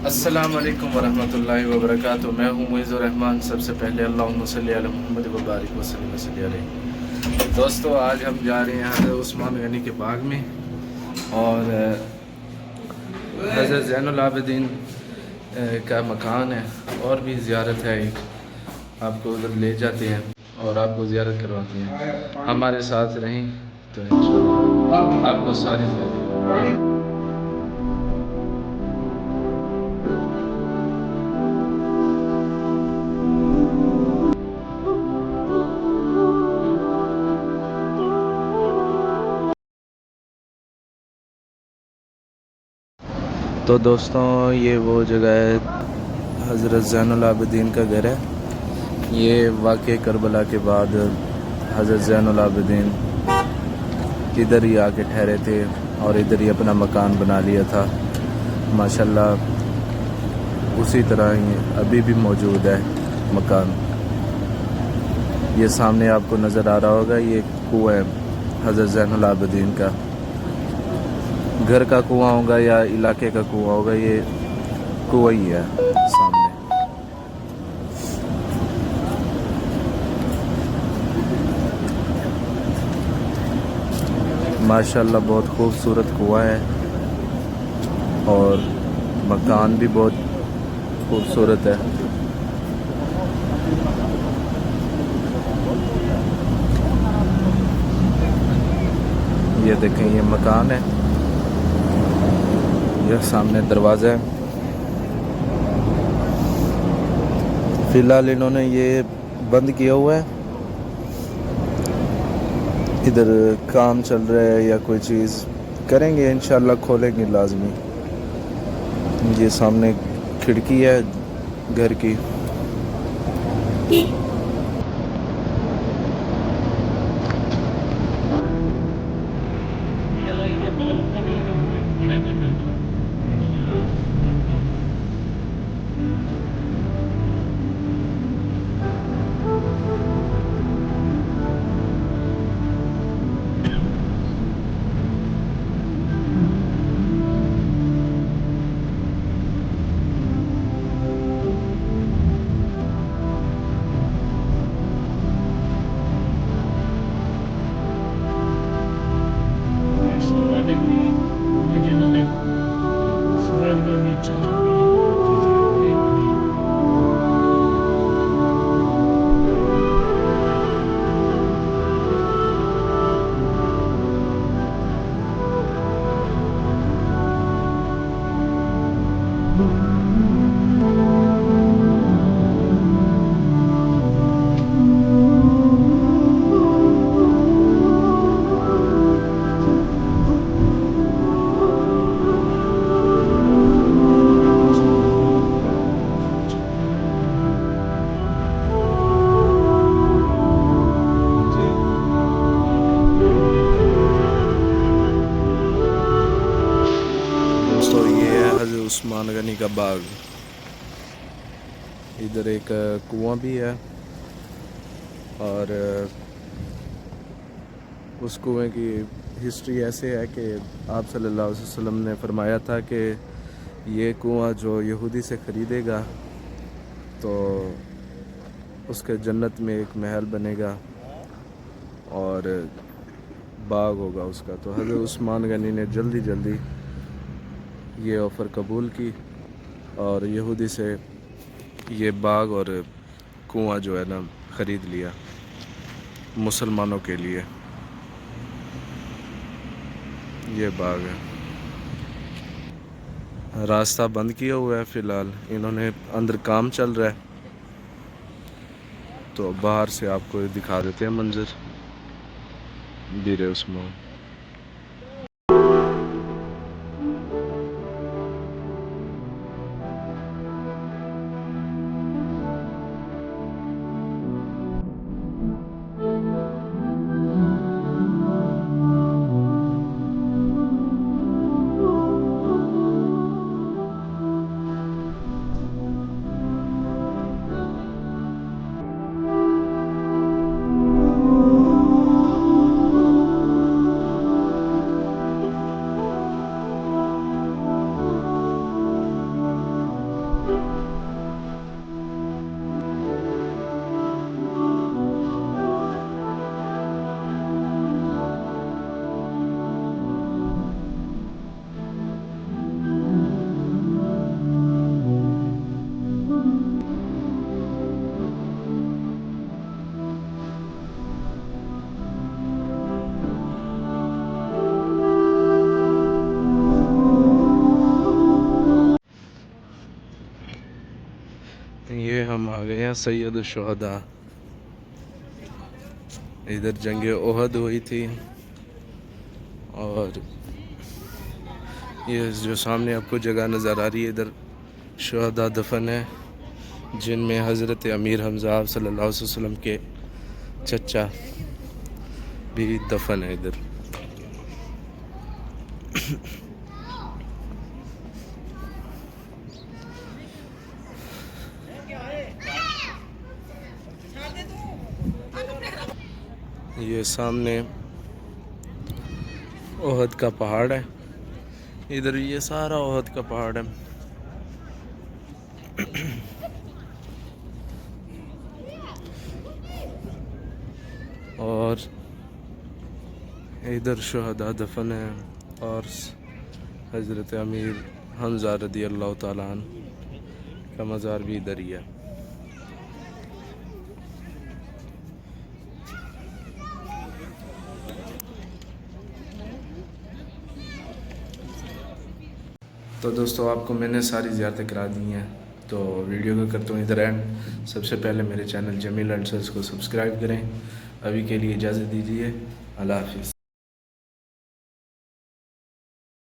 अस्सलाम वालेकुम वरहमतुल्लाहि वबरकातुहू। मैं हूँ मुइज़्ज़ुर रहमान। सबसे पहले अल्लाहुम्मा सल्लि अला मुहम्मद व बारिक वसल्लम अलैहि। दोस्तों, आज हम जा रहे हैं हज़रत उस्मान गनी के बाग में और हज़रत ज़ैनुल आबिदीन का मकान है और भी ज़ियारत है एक, आपको उधर ले जाते हैं और आपको ज़ियारत करवाते हैं। हमारे साथ रहें तो इंशाअल्लाह आपको सारी ज़ियारत। तो दोस्तों, ये वो जगह है, हज़रत ज़ैनुल आबिदीन का घर है। ये वाक़े करबला के बाद हज़रत ज़ैनुल आबिदीन इधर ही आके ठहरे थे और इधर ही अपना मकान बना लिया था। माशाल्लाह उसी तरह ही अभी भी मौजूद है मकान। ये सामने आपको नज़र आ रहा होगा, ये कुआं है हज़रत ज़ैनुल आबिदीन का। घर का कुआं होगा या इलाके का कुआं होगा, ये कुआं ही है सामने। माशाल्लाह बहुत खूबसूरत कुआं है और मकान भी बहुत खूबसूरत है। ये देखें, ये मकान है, यह सामने दरवाज़ा है। फ़िलहाल इन्होंने ये बंद किया हुआ है, इधर काम चल रहा है या कोई चीज़ करेंगे, इंशाल्लाह खोलेंगे लाजमी। ये सामने खिड़की है घर की। दोस्तों, ये है हज़रत उस्मान गनी का बाग। इधर एक कुआं भी है और उस कुएं की हिस्ट्री ऐसे है कि आप सल्लल्लाहु अलैहि वसल्लम ने फरमाया था कि ये कुआं जो यहूदी से ख़रीदेगा तो उसके जन्नत में एक महल बनेगा और बाग होगा उसका। तो हज़रत उस्मान गनी ने जल्दी जल्दी ये ऑफ़र कबूल की और यहूदी से ये बाग और कुआं जो है ना ख़रीद लिया मुसलमानों के लिए। ये बाग है, रास्ता बंद किया हुआ है फ़िलहाल, इन्होंने अंदर काम चल रहा है तो बाहर से आपको दिखा देते हैं मंजर बीरे उस्मान। आ गए हैं सैयद शुहदा। इधर जंग ओहद हुई थी और ये जो सामने आपको जगह नज़र आ रही है इधर शुहदा दफन है, जिनमें हज़रत अमीर हमज़ा सल्लल्लाहु अलैहि वसल्लम के चचा भी दफन है इधर। ये सामने ओहद का पहाड़ है, इधर ये सारा ओहद का पहाड़ है। और इधर शुहदा दफन है और हज़रत अमीर हमज़ा रदी अल्लाह ताला अन्हु का मज़ार भी इधर ही है। तो दोस्तों आपको मैंने सारी ज़ियारतें करा दी हैं, तो वीडियो को करता हूँ इधर एंड। सबसे पहले मेरे चैनल जमील आंसर्स को सब्सक्राइब करें। अभी के लिए इजाज़त दीजिए, अल्लाह हाफ़िज़।